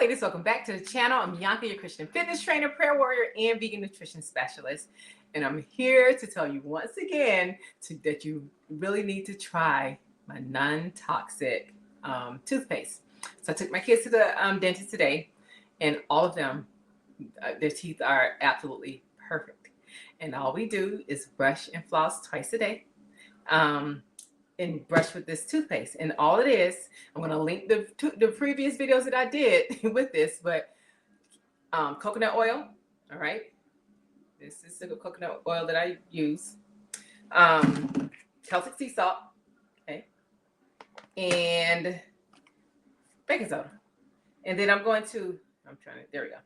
ladies, welcome back to the channel. I'm Bianca, your Christian fitness trainer, prayer warrior, and vegan nutrition specialist. And I'm here to tell you once again that you really need to try my non-toxic toothpaste. So I took my kids to the dentist today, and all of them, their teeth are absolutely perfect. And all we do is brush and floss twice a day. And brush with this toothpaste. And all it is, I'm going to link the previous videos that I did with this, but coconut oil, all right? This is the coconut oil that I use. Celtic sea salt, okay? And baking soda. And then there we go.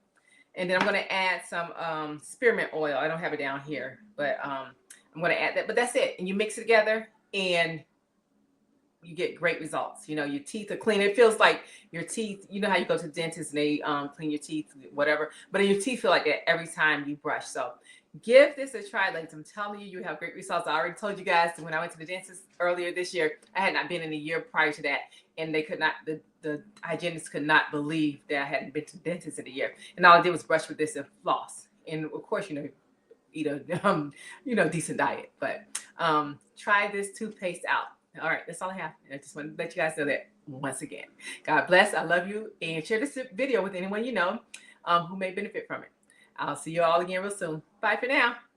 And then I'm going to add some spearmint oil. I don't have it down here, but I'm going to add that. But that's it. And you mix it together, and you get great results. You know, your teeth are clean. It feels like your teeth, you know how you go to the dentist and they clean your teeth, whatever, but your teeth feel like that every time you brush. So give this a try, ladies. I'm telling you, you have great results. I already told you guys that when I went to the dentist earlier this year, I had not been in a year prior to that, and they could not, the hygienists could not believe that I hadn't been to the dentist in a year. And all I did was brush with this and floss. And of course, eat a decent diet, but try this toothpaste out. All right, that's all I have. And I just want to let you guys know that once again. God bless. I love you. And share this video with anyone you know who may benefit from it. I'll see you all again real soon. Bye for now.